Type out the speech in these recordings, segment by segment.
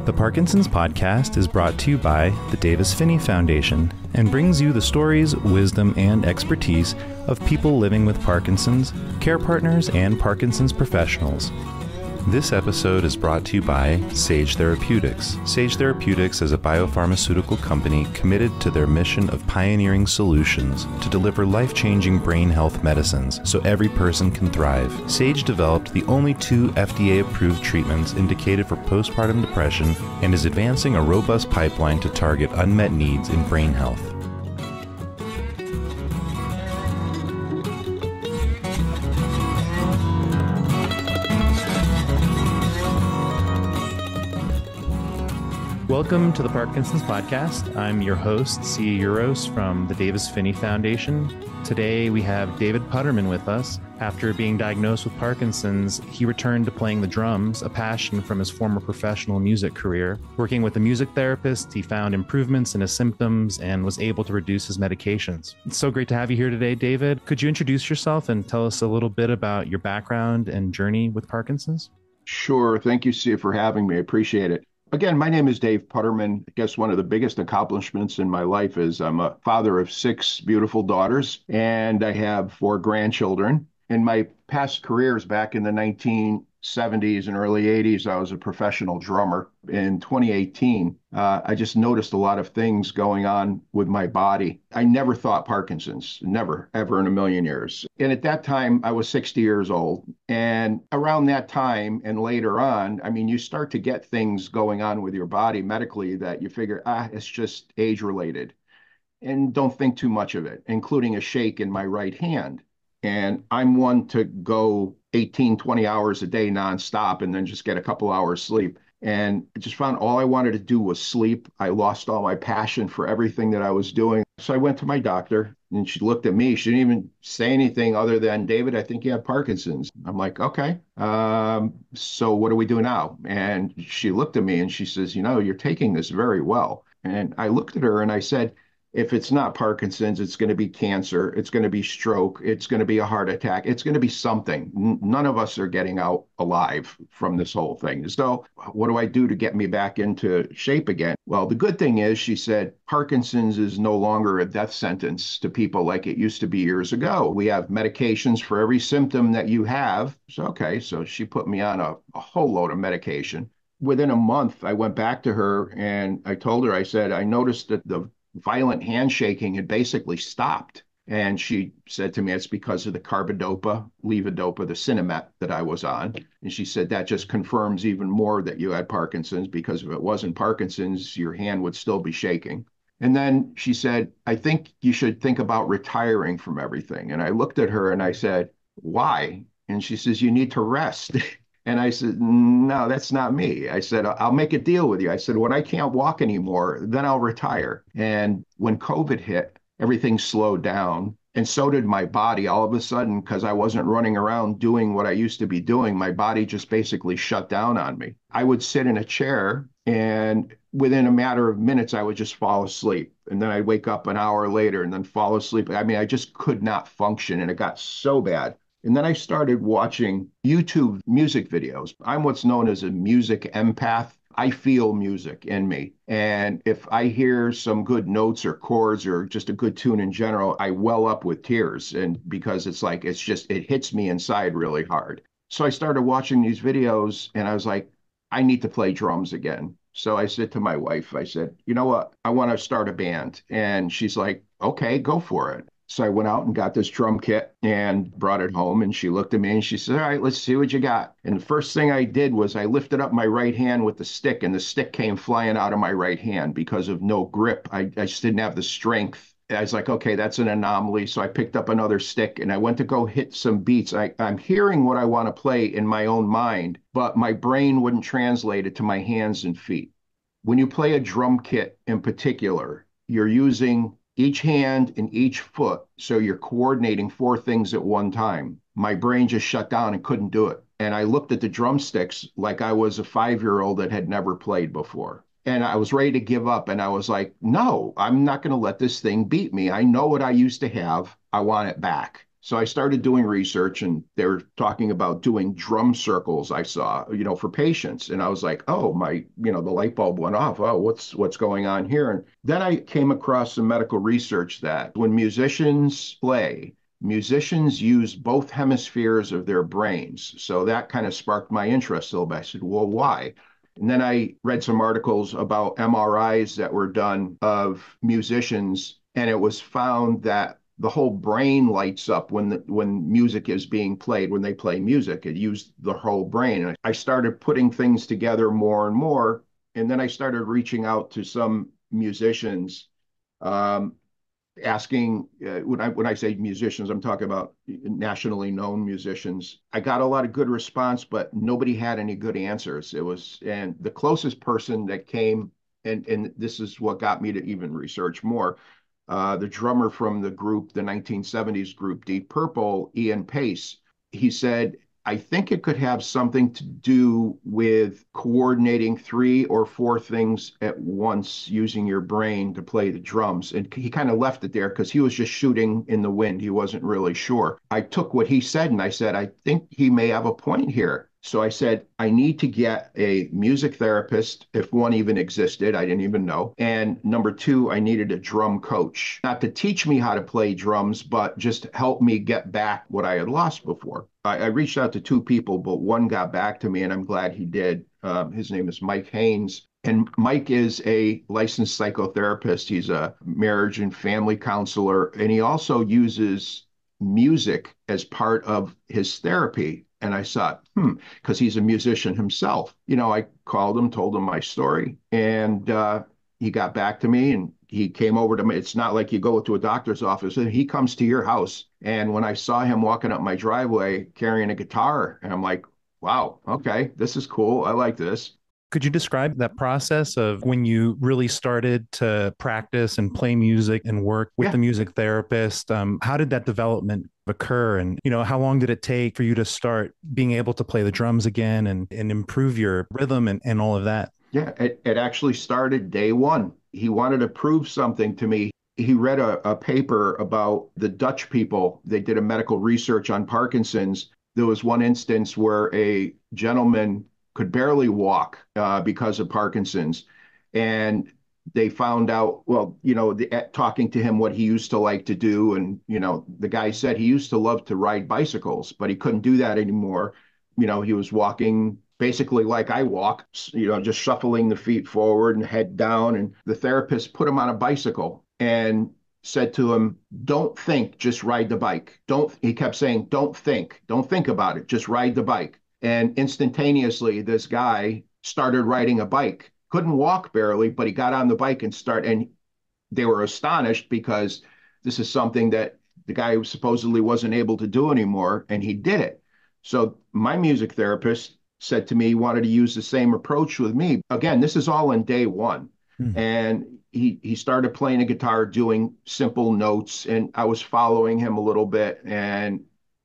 The Parkinson's podcast is brought to you by the Phinney Foundation and brings you the stories, wisdom, and expertise of people living with Parkinson's, care partners, and Parkinson's professionals. This episode is brought to you by Sage Therapeutics. Sage Therapeutics is a biopharmaceutical company committed to their mission of pioneering solutions to deliver life-changing brain health medicines so every person can thrive. Sage developed the only 2 FDA-approved treatments indicated for postpartum depression and is advancing a robust pipeline to target unmet needs in brain health. Welcome to the Parkinson's podcast. I'm your host, Sia Euros from the Phinney Foundation. Today we have David Putterman with us. After being diagnosed with Parkinson's, he returned to playing the drums, a passion from his former professional music career. Working with a music therapist, he found improvements in his symptoms and was able to reduce his medications. It's so great to have you here today, David. Could you introduce yourself and tell us a little bit about your background and journey with Parkinson's? Sure. Thank you, Sia, for having me. I appreciate it. Again, my name is Dave Putterman. I guess one of the biggest accomplishments in my life is I'm a father of 6 beautiful daughters, and I have 4 grandchildren. In my past careers back in the 1970s and early 80s, I was a professional drummer. In 2018, I just noticed a lot of things going on with my body. I never thought Parkinson's, never, ever in a million years. And at that time, I was 60 years old. And around that time and later on, you start to get things going on with your body medically that you figure, it's just age-related. And don't think too much of it, including a shake in my right hand. And I'm one to go 18, 20 hours a day nonstop and then just get a couple hours sleep. And I just found all I wanted to do was sleep. I lost all my passion for everything that I was doing. So I went to my doctor and she looked at me. She didn't even say anything other than, David, I think you have Parkinson's. I'm like, okay. So what do we do now? And she looked at me and she says, you're taking this very well. And I looked at her and I said, if it's not Parkinson's, it's going to be cancer. It's going to be stroke. It's going to be a heart attack. It's going to be something. None of us are getting out alive from this whole thing. So what do I do to get me back into shape again? Well, the good thing is, she said, Parkinson's is no longer a death sentence to people like it used to be years ago. We have medications for every symptom that you have. So, okay. So she put me on a whole load of medication. Within a month, I went back to her and I told her, I said, I noticed that the violent handshaking had basically stopped. And she said to me, it's because of the carbidopa, levodopa, the Sinemet that I was on. And she said, that just confirms even more that you had Parkinson's, because if it wasn't Parkinson's, your hand would still be shaking. And then she said, I think you should think about retiring from everything. And I looked at her and I said, why? And she says, you need to rest. And I said, no, that's not me. I said, I'll make a deal with you. I said, when I can't walk anymore, then I'll retire. And when COVID hit, everything slowed down. And so did my body. All of a sudden, because I wasn't running around doing what I used to be doing, my body just basically shut down on me. I would sit in a chair and within a matter of minutes, I would just fall asleep. And then I'd wake up an hour later and then fall asleep. I just could not function. And it got so bad. And then I started watching YouTube music videos. I'm what's known as a music empath. I feel music in me. And if I hear some good notes or chords or just a good tune in general, I well up with tears. And because it hits me inside really hard. So I started watching these videos and I was like, I need to play drums again. So I said to my wife, I said, you know what? I want to start a band. And she's like, okay, go for it. So I went out and got this drum kit and brought it home. And she looked at me and she said, all right, let's see what you got. And the first thing I did was I lifted up my right hand with the stick, and the stick came flying out of my right hand because of no grip. I just didn't have the strength. I was like, okay, that's an anomaly. So I picked up another stick and I went to go hit some beats. I'm hearing what I want to play in my own mind, but my brain wouldn't translate it to my hands and feet. When you play a drum kit in particular, you're using each hand and each foot, so you're coordinating 4 things at one time. My brain just shut down and couldn't do it. And I looked at the drumsticks like I was a 5-year-old that had never played before. And I was ready to give up. And I was like, no, I'm not going to let this thing beat me. I know what I used to have. I want it back. So I started doing research and they were talking about doing drum circles I saw, for patients. And I was like, oh, the light bulb went off. Oh, what's going on here? And then I came across some medical research that when musicians play, musicians use both hemispheres of their brains. So that kind of sparked my interest a little bit. I said, well, why? And then I read some articles about MRIs that were done of musicians, and it was found that the whole brain lights up when music is being played, when they play music. It used the whole brain. And I started putting things together more and more. And then I started reaching out to some musicians, um, asking when I say musicians, I'm talking about nationally known musicians. I got a lot of good response, but nobody had any good answers. And the closest person that came, and this is what got me to even research more, the drummer from the group, the 1970s group Deep Purple, Ian Pace. He said, I think it could have something to do with coordinating three or four things at once using your brain to play the drums. And he kind of left it there because he was just shooting in the wind. He wasn't really sure. I took what he said and I said, I think he may have a point here. So I said, I need to get a music therapist, if one even existed. I didn't even know. And number two, I needed a drum coach, not to teach me how to play drums, but just help me get back what I had lost before. I reached out to two people, but one got back to me, and I'm glad he did. His name is Mike Haynes. And Mike is a licensed psychotherapist. He's a marriage and family counselor, and he also uses music as part of his therapy. And I thought, because he's a musician himself. I called him, told him my story, and he got back to me and he came over to me. It's not like you go to a doctor's office and he comes to your house. And when I saw him walking up my driveway carrying a guitar, and I'm like, wow, okay, this is cool. I like this. Could you describe that process of when you really started to practice and play music and work with Yeah. the music therapist? How did that development occur? And, how long did it take for you to start being able to play the drums again and improve your rhythm and all of that? Yeah, it actually started day one. He wanted to prove something to me. He read a paper about the Dutch people. They did a medical research on Parkinson's. There was one instance where a gentleman could barely walk because of Parkinson's. And they found out, well, talking to him what he used to like to do. And, the guy said he used to love to ride bicycles, but he couldn't do that anymore. He was walking basically like I walk, just shuffling the feet forward and head down. And the therapist put him on a bicycle and said to him, don't think, just ride the bike. He kept saying, don't think about it, just ride the bike. And instantaneously, this guy started riding a bike, couldn't walk barely, but he got on the bike and they were astonished because this is something that the guy supposedly wasn't able to do anymore, and he did it. So my music therapist said to me he wanted to use the same approach with me. Again, this is all in day one. Mm. And he started playing a guitar, doing simple notes, and I was following him a little bit, and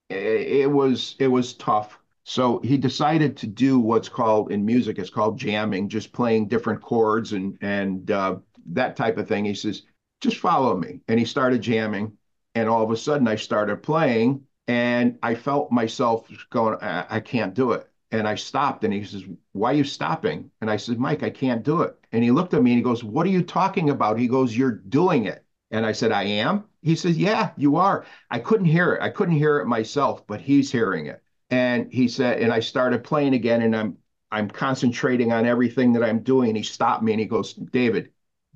it was tough. So he decided to do what's called in music, it's called jamming, just playing different chords and that type of thing. He says, just follow me. And he started jamming. And all of a sudden I started playing and I felt myself going, I can't do it. And I stopped and he says, why are you stopping? And I said, Mike, I can't do it. And he looked at me and he goes, what are you talking about? He goes, you're doing it. And I said, I am? He says, yeah, you are. I couldn't hear it. I couldn't hear it myself, but he's hearing it. And he said, and I started playing again and I'm concentrating on everything that I'm doing. And he stopped me and he goes, David,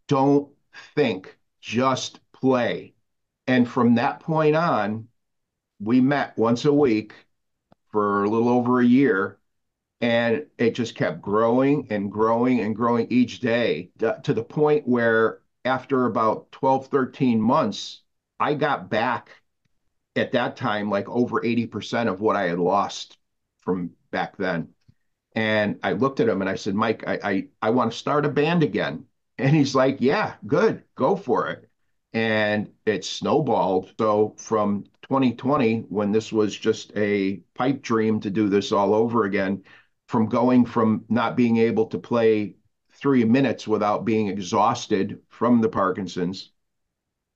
don't think, just play. And from that point on, we met once a week for a little over a year. And it just kept growing and growing and growing each day to the point where after about 12, 13 months, I got back at that time like over 80% of what I had lost from back then. And I looked at him and I said, Mike, I want to start a band again. And he's like, yeah, good, go for it. And it snowballed. So from 2020, when this was just a pipe dream to do this all over again, from going from not being able to play 3 minutes without being exhausted from the Parkinson's,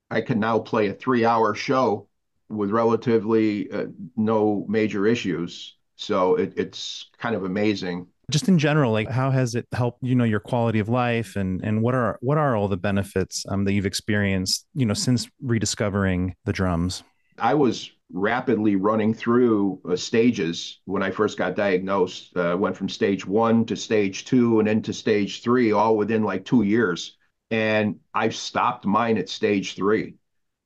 I can now play a 3-hour show with relatively no major issues. So it's kind of amazing. Just in general, like how has it helped, your quality of life, and what are all the benefits that you've experienced, since rediscovering the drums? I was rapidly running through stages when I first got diagnosed. Went from stage one to stage two and into stage three, all within like 2 years. And I've stopped mine at stage three.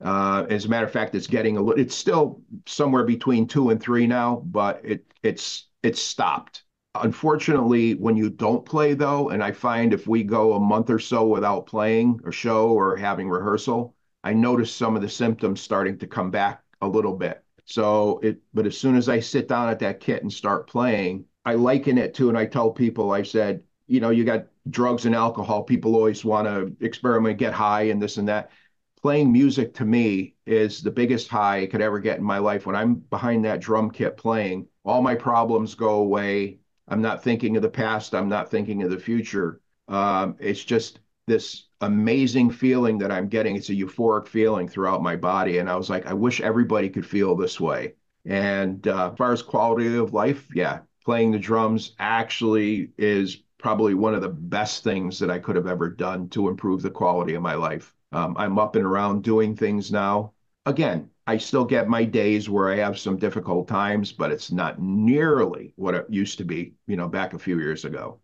As a matter of fact, it's still somewhere between two and three now, but it's stopped. Unfortunately, when you don't play though, and I find if we go a month or so without playing a show or having rehearsal, I notice some of the symptoms starting to come back a little bit. But as soon as I sit down at that kit and start playing, I liken it to, and I tell people, I said, you got drugs and alcohol. People always want to experiment, get high, and this and that. Playing music to me is the biggest high I could ever get in my life. When I'm behind that drum kit playing, all my problems go away. I'm not thinking of the past. I'm not thinking of the future. It's just this amazing feeling that I'm getting. It's a euphoric feeling throughout my body. And I was like, I wish everybody could feel this way. And as far as quality of life, yeah, playing the drums actually is probably one of the best things that I could have ever done to improve the quality of my life. I'm up and around doing things now. Again, I still get my days where I have some difficult times, but it's not nearly what it used to be, back a few years ago.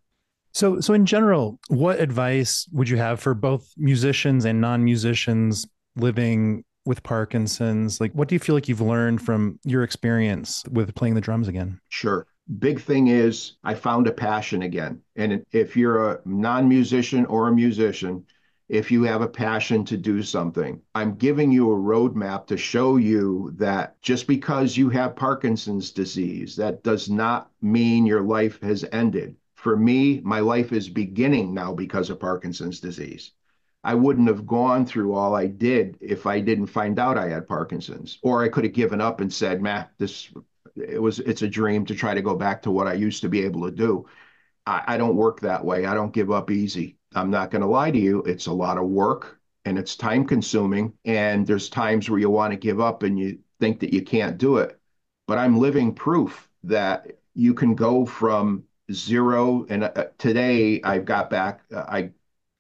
So in general, what advice would you have for both musicians and non-musicians living with Parkinson's? Like, what do you feel like you've learned from your experience with playing the drums again? Sure. Big thing is I found a passion again. And if you're a non-musician or a musician, if you have a passion to do something, I'm giving you a roadmap to show you that just because you have Parkinson's disease, that does not mean your life has ended. For me, my life is beginning now because of Parkinson's disease. I wouldn't have gone through all I did if I didn't find out I had Parkinson's, or I could have given up and said, "Man, it's a dream to try to go back to what I used to be able to do." I don't work that way. I don't give up easy. I'm not going to lie to you. It's a lot of work and it's time consuming. And there's times where you want to give up and you think that you can't do it. But I'm living proof that you can go from zero. And today I've got back, I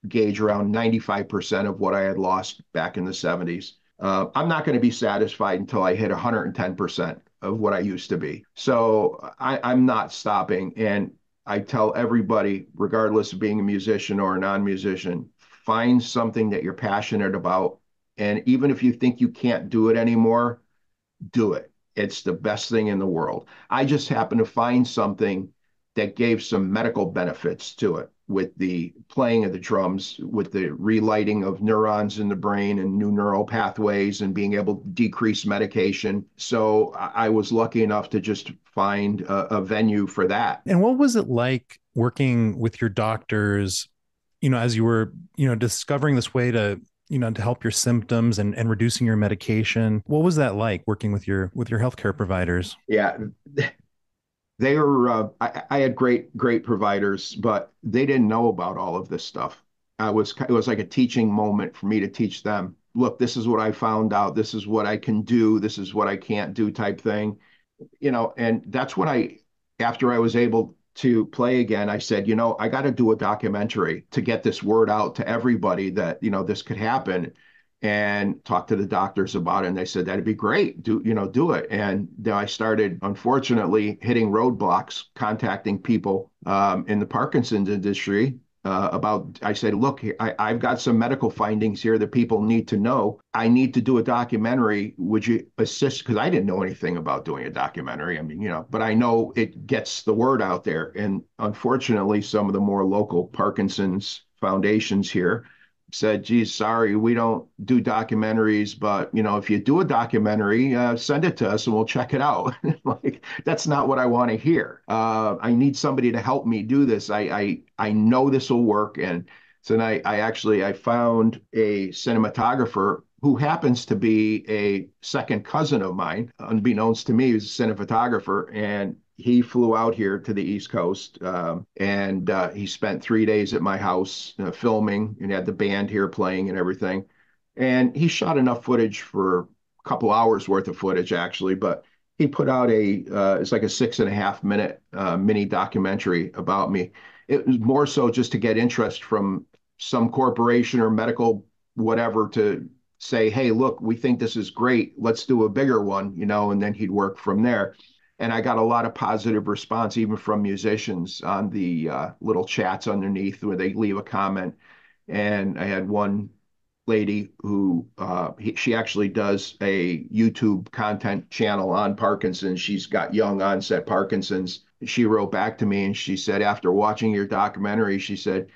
gauge around 95% of what I had lost back in the 70s. I'm not going to be satisfied until I hit 110% of what I used to be. So I'm not stopping. And I tell everybody, regardless of being a musician or a non-musician, find something that you're passionate about. And even if you think you can't do it anymore, do it. It's the best thing in the world. I just happened to find something that gave some medical benefits to it with the playing of the drums, with the relighting of neurons in the brain and new neural pathways and being able to decrease medication. So I was lucky enough to just find a venue for that. And what was it like working with your doctors, as you were, discovering this way to help your symptoms and reducing your medication? What was that like working with your healthcare providers? Yeah, they were, I had great providers, but they didn't know about all of this stuff. It was like a teaching moment for me to teach them. Look, this is what I found out. This is what I can do. This is what I can't do type thing. And that's when after I was able to play again, I said, I got to do a documentary to get this word out to everybody that, this could happen, and talk to the doctors about it. And they said, that'd be great. Do it. And then I started, unfortunately, hitting roadblocks, contacting people in the Parkinson's industry I said, look, I've got some medical findings here that people need to know. I need to do a documentary. Would you assist? Because I didn't know anything about doing a documentary. I mean, but I know it gets the word out there. And unfortunately, some of the more local Parkinson's foundations here said, geez, sorry, we don't do documentaries, but if you do a documentary, send it to us and we'll check it out. Like, that's not what I want to hear. I need somebody to help me do this. I know this will work. And so then I found a cinematographer who happens to be a second cousin of mine, unbeknownst to me, he's a cinematographer, and he flew out here to the East Coast, and he spent 3 days at my house filming, and had the band here playing and everything. And he shot enough footage for a couple hours worth of footage actually, but he put out it's like a 6.5 minute mini documentary about me. It was more so just to get interest from some corporation or medical whatever to say, hey, look, we think this is great. Let's do a bigger one, and then he'd work from there. And I got a lot of positive response, even from musicians on the little chats underneath where they leave a comment. And I had one lady who she actually does a YouTube content channel on Parkinson's. She's got young onset Parkinson's. She wrote back to me and she said, after watching your documentary, she said,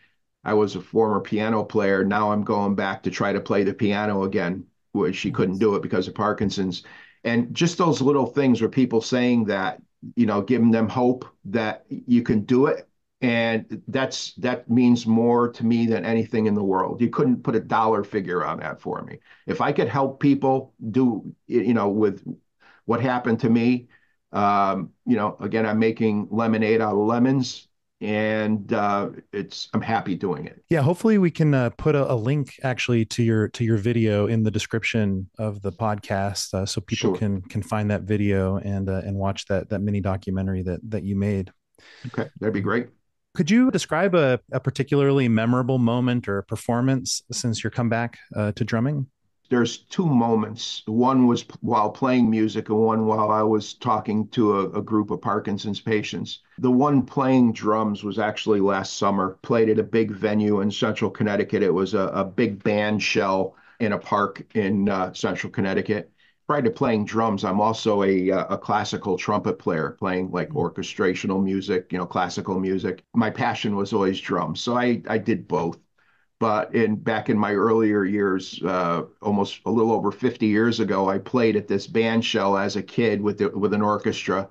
I was a former piano player. Now I'm going back to try to play the piano again, which she couldn't do it because of Parkinson's. And just those little things where people saying that, giving them hope that you can do it. And that means more to me than anything in the world. You couldn't put a dollar figure on that for me. If I could help people do, with what happened to me, again, I'm making lemonade out of lemons, and I'm happy doing it. Yeah, hopefully we can put a link actually to your video in the description of the podcast, so people Sure. can find that video and watch that mini documentary that you made. Okay, that'd be great. Could you describe a particularly memorable moment or performance since your comeback to drumming? There's two moments. One was while playing music, and one while I was talking to a group of Parkinson's patients. The one playing drums was actually last summer, played at a big venue in central Connecticut. It was a big band shell in a park in central Connecticut. Prior to playing drums, I'm also a classical trumpet player, playing like orchestrational music, classical music. My passion was always drums, so I did both. But back in my earlier years, almost a little over 50 years ago, I played at this band shell as a kid with an orchestra.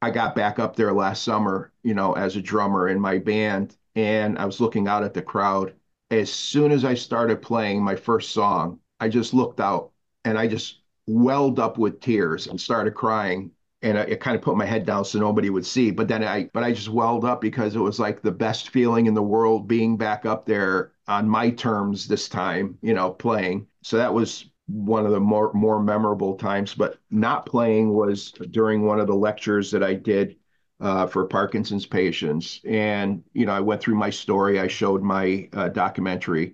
I got back up there last summer, as a drummer in my band, and I was looking out at the crowd. As soon as I started playing my first song, I just looked out and I just welled up with tears and started crying. And I kind of put my head down so nobody would see. But I just welled up because it was like the best feeling in the world being back up there on my terms this time, playing. So that was one of the more memorable times. But not playing was during one of the lectures that I did for Parkinson's patients. And, I went through my story. I showed my documentary.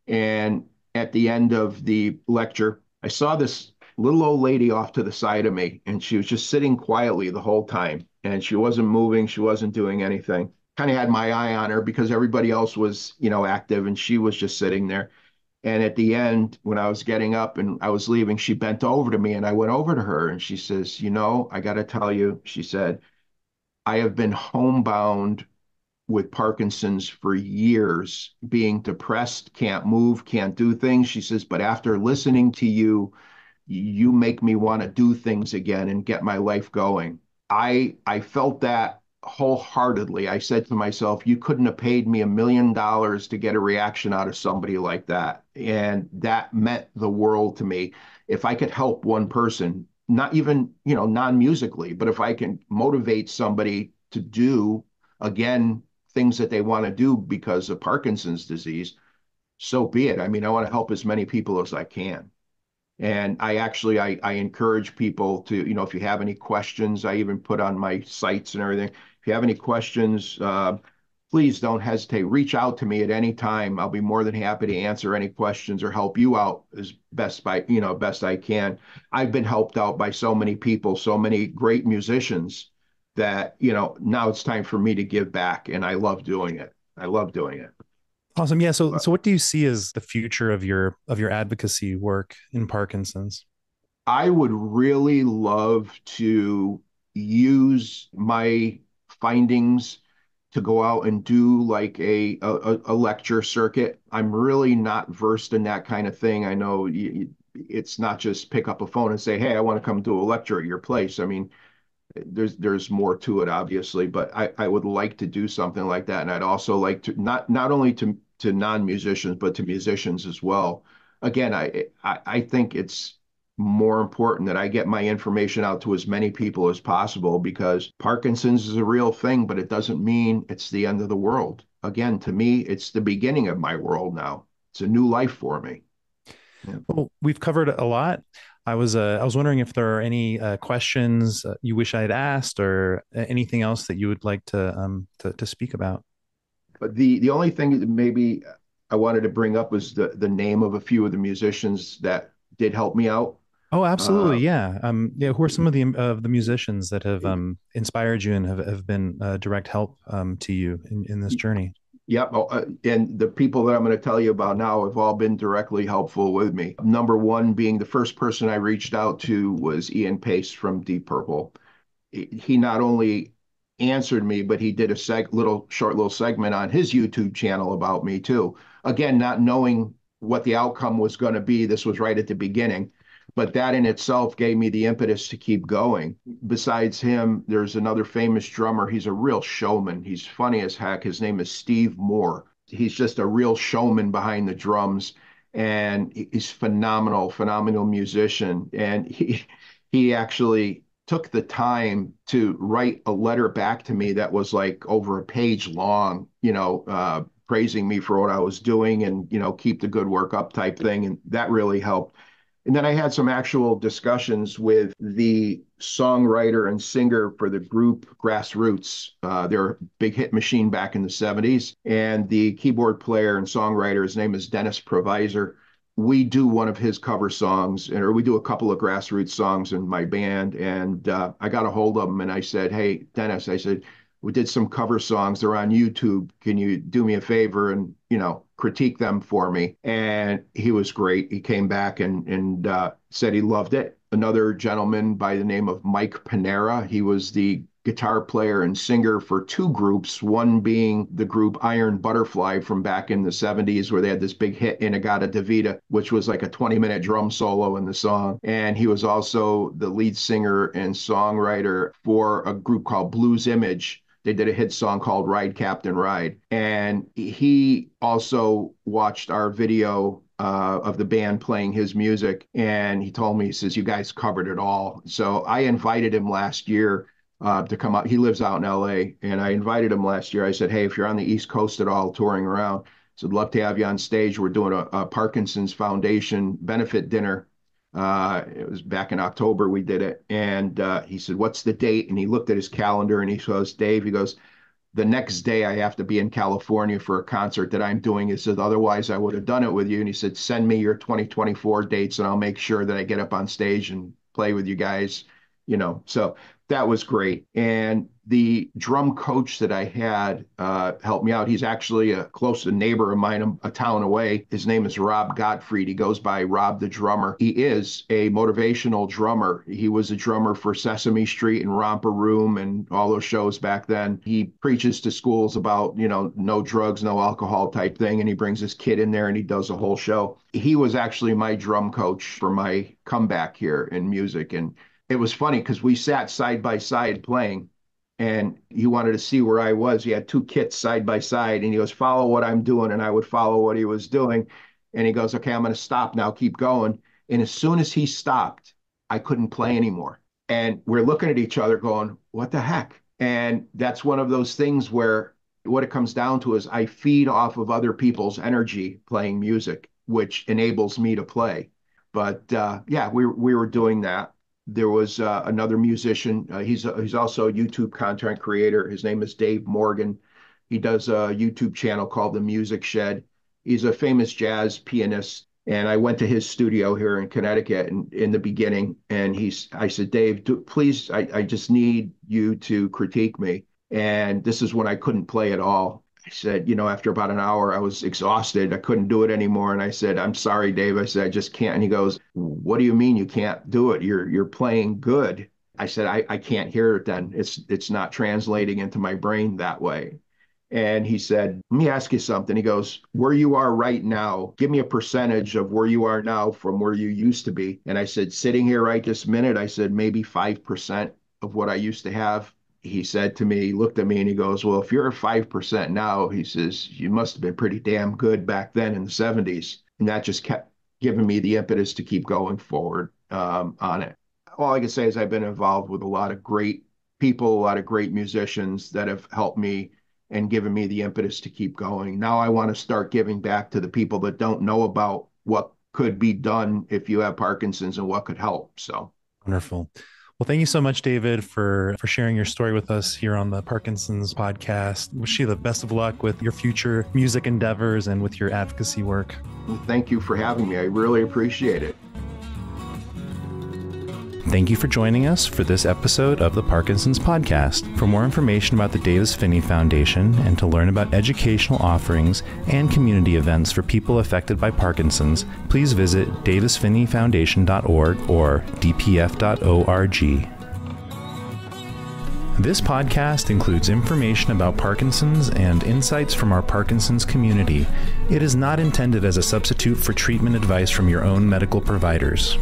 And at the end of the lecture, I saw this little old lady off to the side of me, and she was just sitting quietly the whole time. And she wasn't moving, she wasn't doing anything. Kind of had my eye on her because everybody else was, active, and she was just sitting there. And at the end, when I was getting up and I was leaving, she bent over to me and I went over to her and she says, I got to tell you, she said, I have been homebound with Parkinson's for years, being depressed, can't move, can't do things. She says, but after listening to you, you make me want to do things again and get my life going. I felt that wholeheartedly. I said to myself, you couldn't have paid me $1 million to get a reaction out of somebody like that. And that meant the world to me. If I could help one person, not even, non-musically, but if I can motivate somebody to do, again, things that they want to do because of Parkinson's disease, so be it. I mean, I want to help as many people as I can. And I encourage people to, if you have any questions, I even put on my sites and everything. If you have any questions, please don't hesitate. Reach out to me at any time. I'll be more than happy to answer any questions or help you out as best I can. I've been helped out by so many people, so many great musicians that, now it's time for me to give back. And I love doing it. I love doing it. Awesome. Yeah. So what do you see as the future of your advocacy work in Parkinson's? I would really love to use my findings to go out and do like a lecture circuit. I'm really not versed in that kind of thing. I know it's not just pick up a phone and say, "Hey, I want to come do a lecture at your place." I mean, there's more to it, obviously, but I would like to do something like that, and I'd also like to not only to non-musicians but to musicians as well. Again, I think it's more important that I get my information out to as many people as possible because Parkinson's is a real thing, but it doesn't mean it's the end of the world. Again, to me, it's the beginning of my world now. It's a new life for me. Yeah. Well, we've covered a lot. I was wondering if there are any questions you wish I had asked, or anything else that you would like to speak about. But the only thing that maybe I wanted to bring up was the name of a few of the musicians that did help me out. Oh, absolutely, Uh, yeah. Yeah. Who are some of the musicians that have inspired you and have been direct help to you in this journey? Yep. And the people that I'm going to tell you about now have all been directly helpful with me. Number one being the first person I reached out to was Ian Pace from Deep Purple. He not only answered me, but he did a short little segment on his YouTube channel about me too. Again, not knowing what the outcome was going to be. This was right at the beginning, but that in itself gave me the impetus to keep going. Besides him, there's another famous drummer. He's a real showman. He's funny as heck. His name is Steve Moore. He's just a real showman behind the drums, and he's phenomenal musician. And he actually took the time to write a letter back to me that was like over a page long, praising me for what I was doing and, keep the good work up type thing. And that really helped. And then I had some actual discussions with the songwriter and singer for the group Grassroots. They're a big hit machine back in the 70s. And the keyboard player and songwriter, his name is Dennis Provisor. We do one of his cover songs, or we do a couple of Grassroots songs in my band. And I got a hold of him and I said, "Hey, Dennis," I said, "we did some cover songs. They're on YouTube. Can you do me a favor and, critique them for me?" And he was great. He came back and said he loved it. Another gentleman by the name of Mike Panera. He was the guitar player and singer for two groups, one being the group Iron Butterfly from back in the 70s, where they had this big hit, Inagata Davida, which was like a 20-minute drum solo in the song. And he was also the lead singer and songwriter for a group called Blues Image. They did a hit song called Ride Captain Ride. And he also watched our video of the band playing his music. And he told me, he says, "You guys covered it all." So I invited him last year to come out. He lives out in LA. And I invited him last year. I said, "Hey, if you're on the East Coast at all touring around, so I'd love to have you on stage. We're doing a Parkinson's Foundation benefit dinner." It was back in October we did it. And he said, "What's the date?" And he looked at his calendar and he goes, "Dave," he goes, "the next day I have to be in California for a concert that I'm doing." He said, "Otherwise I would have done it with you." And he said, "Send me your 2024 dates and I'll make sure that I get up on stage and play with you guys." So that was great. And the drum coach that I had helped me out. He's actually a close neighbor of mine, a town away. His name is Rob Gottfried. He goes by Rob the Drummer. He is a motivational drummer. He was a drummer for Sesame Street and Romper Room and all those shows back then. He preaches to schools about, no drugs, no alcohol type thing. And he brings his kid in there and he does a whole show. He was actually my drum coach for my comeback here in music. And it was funny because we sat side by side playing and he wanted to see where I was. He had two kits side by side and he goes, "Follow what I'm doing." And I would follow what he was doing. And he goes, "Okay, I'm going to stop now. Keep going." And as soon as he stopped, I couldn't play anymore. And we're looking at each other going, "What the heck?" And that's one of those things where what it comes down to is I feed off of other people's energy playing music, which enables me to play. But yeah, we were doing that. There was another musician. He's also a YouTube content creator. His name is Dave Morgan. He does a YouTube channel called The Music Shed. He's a famous jazz pianist. And I went to his studio here in Connecticut in the beginning. And I said, "Dave, please, I just need you to critique me." And this is when I couldn't play at all. I said, after about an hour, I was exhausted. I couldn't do it anymore. And I said, "I'm sorry, Dave." I said, "I just can't." And he goes, "What do you mean you can't do it? You're playing good." I said, I can't hear it then. It's not translating into my brain that way." And he said, "Let me ask you something." He goes, "Where you are right now, give me a percentage of where you are now from where you used to be." And I said, "Sitting here right this minute," I said, "maybe 5% of what I used to have." He said to me, he looked at me and he goes, "Well, if you're at 5% now," he says, "you must have been pretty damn good back then in the 70s." And that just kept giving me the impetus to keep going forward on it. All I can say is I've been involved with a lot of great people, a lot of great musicians that have helped me and given me the impetus to keep going. Now I want to start giving back to the people that don't know about what could be done if you have Parkinson's and what could help. So Wonderful. Well, thank you so much, David, for sharing your story with us here on the Parkinson's podcast. Wish you the best of luck with your future music endeavors and with your advocacy work. thank you for having me. I really appreciate it. Thank you for joining us for this episode of the Parkinson's Podcast. For more information about the Davis Phinney Foundation and to learn about educational offerings and community events for people affected by Parkinson's, please visit davisphinneyfoundation.org or dpf.org. This podcast includes information about Parkinson's and insights from our Parkinson's community. It is not intended as a substitute for treatment advice from your own medical providers.